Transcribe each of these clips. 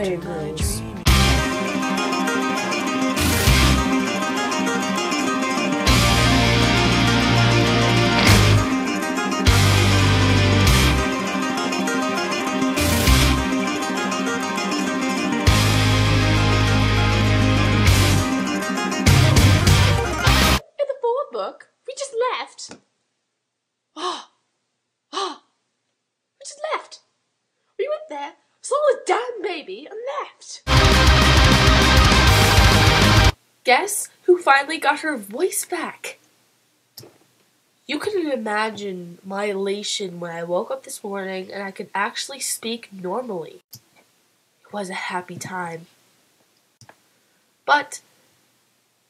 Fairy Girls. In the board book, we just left. We just left. We went there, saw the damn baby, and left. Guess who finally got her voice back? You couldn't imagine my elation when I woke up this morning and I could actually speak normally. It was a happy time. But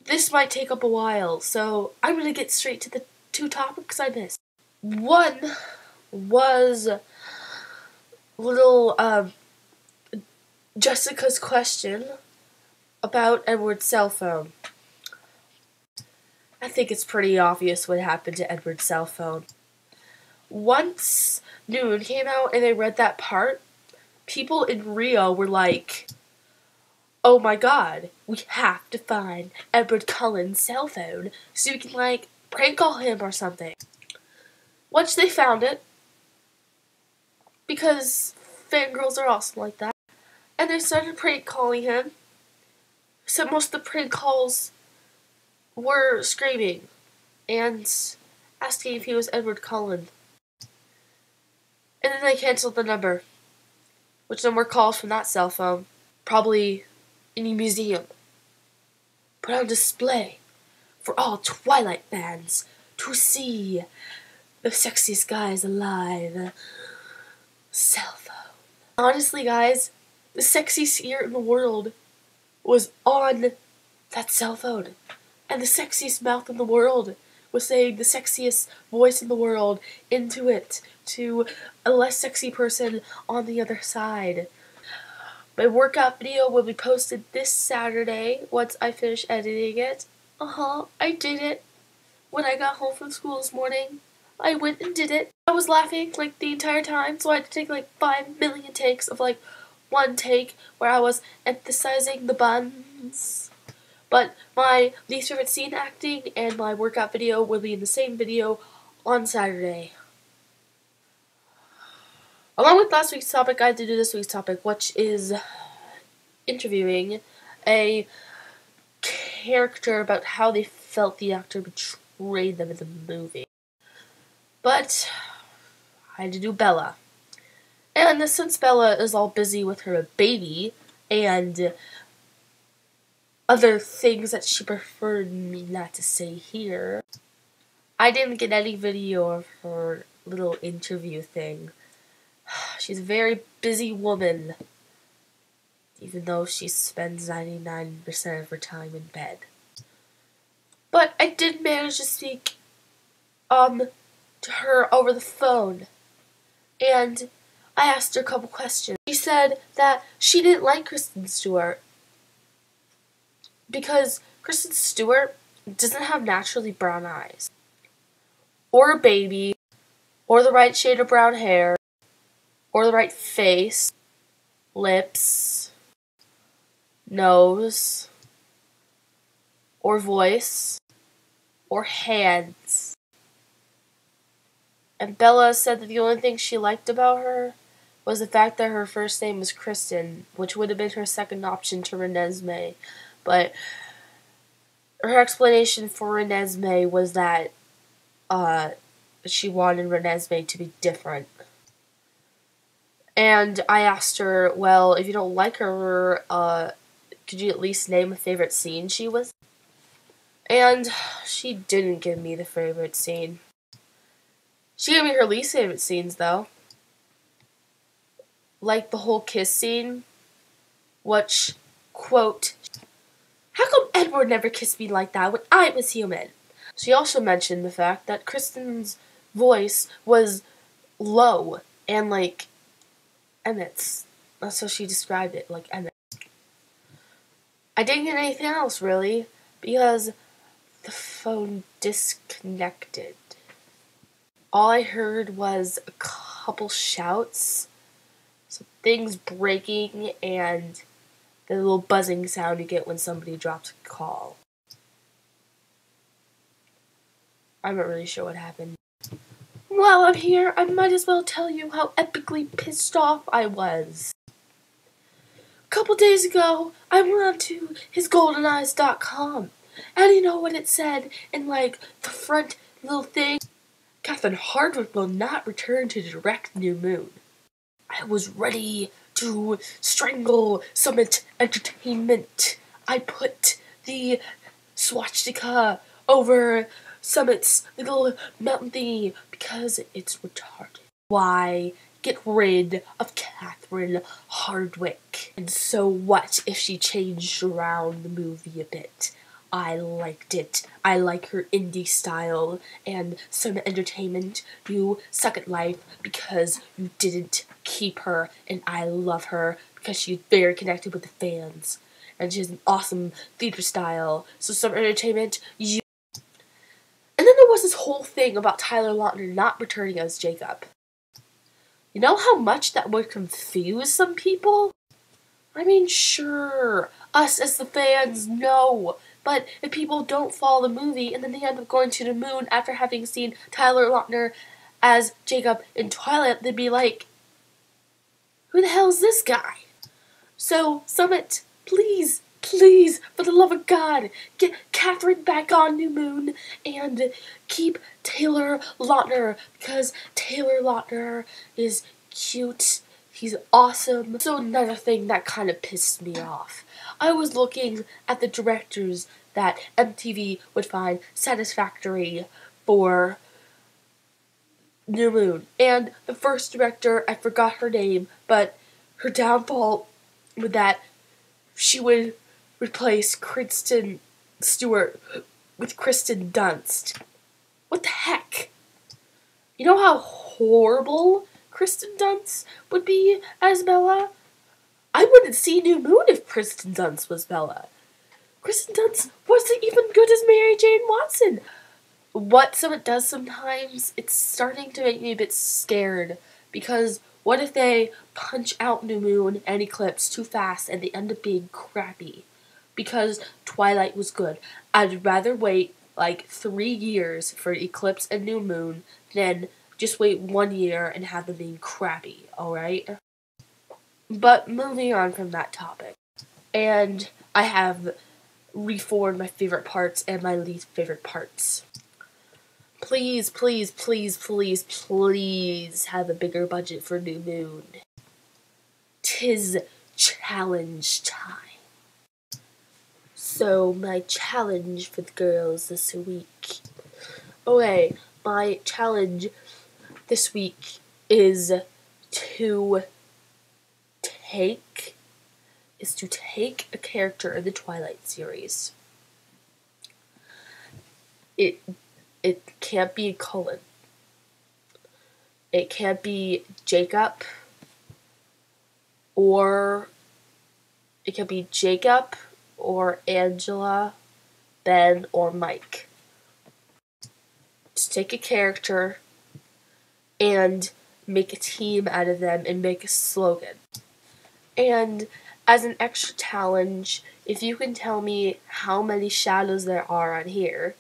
this might take up a while, so I'm going to get straight to the two topics I missed. One was little Jessica's question about Edward's cell phone. I think it's pretty obvious what happened to Edward's cell phone. Once Noon came out and they read that part, people in Rio were like, oh my god, we have to find Edward Cullen's cell phone so we can, like, prank call him or something. Once they found it, because fangirls are awesome like that, and they started prank calling him, so most of the prank calls were screaming and asking if he was Edward Cullen. And then they canceled the number, which no more calls from that cell phone. Probably in a museum, put on display for all Twilight fans to see the sexiest guys alive. Cell phone. Honestly, guys, the sexiest ear in the world was on that cell phone. And the sexiest mouth in the world was saying the sexiest voice in the world into it to a less sexy person on the other side. My workout video will be posted this Saturday once I finish editing it. I did it. When I got home from school this morning, I went and did it. I was laughing like the entire time, so I had to take like 5 million takes of like one take where I was emphasizing the buns. But my least favorite scene acting and my workout video will be in the same video on Saturday. Along with last week's topic, I had to do this week's topic, which is interviewing a character about how they felt the actor betrayed them in the movie. But I had to do Bella. And since Bella is all busy with her baby and other things that she preferred me not to say here, I didn't get any video of her little interview thing. She's a very busy woman, even though she spends 99% of her time in bed. But I did manage to speak to her over the phone, and I asked her a couple questions. She said that she didn't like Kristen Stewart because Kristen Stewart doesn't have naturally brown eyes, or a baby, or the right shade of brown hair, or the right face, lips, nose, or voice, or hands. And Bella said that the only thing she liked about her was the fact that her first name was Kristen, which would have been her second option to Renesmee. But her explanation for Renesmee was that she wanted Renesmee to be different. And I asked her, well, if you don't like her, could you at least name a favorite scene she was? And she didn't give me the favorite scene. She gave me her least favorite scenes, though. Like the whole kiss scene, which, quote, how come Edward never kissed me like that when I was human? She also mentioned the fact that Kristen's voice was low and like Emmett's. That's how she described it, like Emmett. I didn't get anything else, really, because the phone disconnected. All I heard was a couple shouts, some things breaking, and The little buzzing sound you get when somebody drops a call. I'm not really sure what happened. While I'm here, I might as well tell you how epically pissed off I was. A couple days ago, I went on to hisgoldeneyes.com, and you know what it said in, like, the front little thing? Catherine Hardwicke will not return to direct New Moon. I was ready to strangle Summit Entertainment. I put the swastika over Summit's little mountain thingy because it's retarded. Why get rid of Catherine Hardwicke? And so what if she changed around the movie a bit? I liked it. I like her indie style, and Summit Entertainment, you suck at life because you didn't keep her, and I love her because she's very connected with the fans, and she has an awesome theater style. So Summit Entertainment, you... And then there was this whole thing about Tyler Lautner not returning as Jacob. You know how much that would confuse some people? I mean, sure, us as the fans know, but if people don't follow the movie and then they end up going to the moon after having seen Tyler Lautner as Jacob in Twilight, they'd be like, who the hell is this guy? So, Summit, please, please, for the love of God, get Catherine back on New Moon and keep Taylor Lautner, because Taylor Lautner is cute. He's awesome. So another thing that kind of pissed me off. I was looking at the directors that MTV would find satisfactory for New Moon. And the first director, I forgot her name, but her downfall was that she would replace Kristen Stewart with Kristen Dunst. What the heck? You know how horrible Kristen Dunst would be as Bella? I wouldn't see New Moon if Kristen Dunst was Bella. Kristen Dunst wasn't even good as Mary Jane Watson. What Summit does sometimes, it's starting to make me a bit scared, because what if they punch out New Moon and Eclipse too fast and they end up being crappy? Because Twilight was good. I'd rather wait like 3 years for Eclipse and New Moon than just wait 1 year and have them being crappy, alright? But moving on from that topic. And I have reformed my favorite parts and my least favorite parts. Please, please, please, please, please have a bigger budget for New Moon. 'Tis challenge time. So, my challenge for the girls this week. Okay, my challenge this week is to take a character in the Twilight series. It can't be Cullen. It can't be Jacob, or it can be Jacob or Angela, Ben, or Mike. Just take a character and make a team out of them and make a slogan. And as an extra challenge, if you can tell me how many shadows there are on here,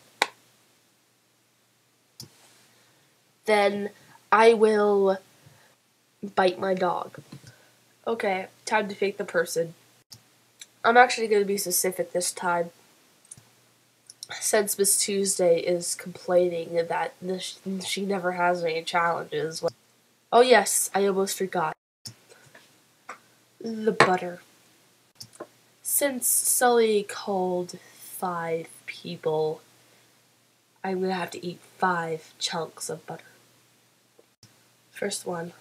then I will bite my dog. Okay, time to pick the person. I'm actually going to be specific this time, since Miss Tuesday is complaining that she never has any challenges. Oh yes, I almost forgot. The butter. Since Sully called 5 people, I'm going to have to eat 5 chunks of butter. First one.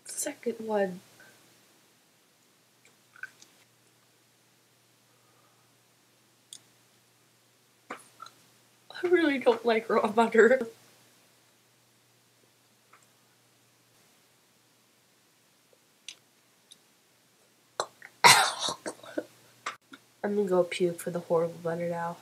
Second one. I really don't like raw butter. I'm gonna go puke for the horrible butter now.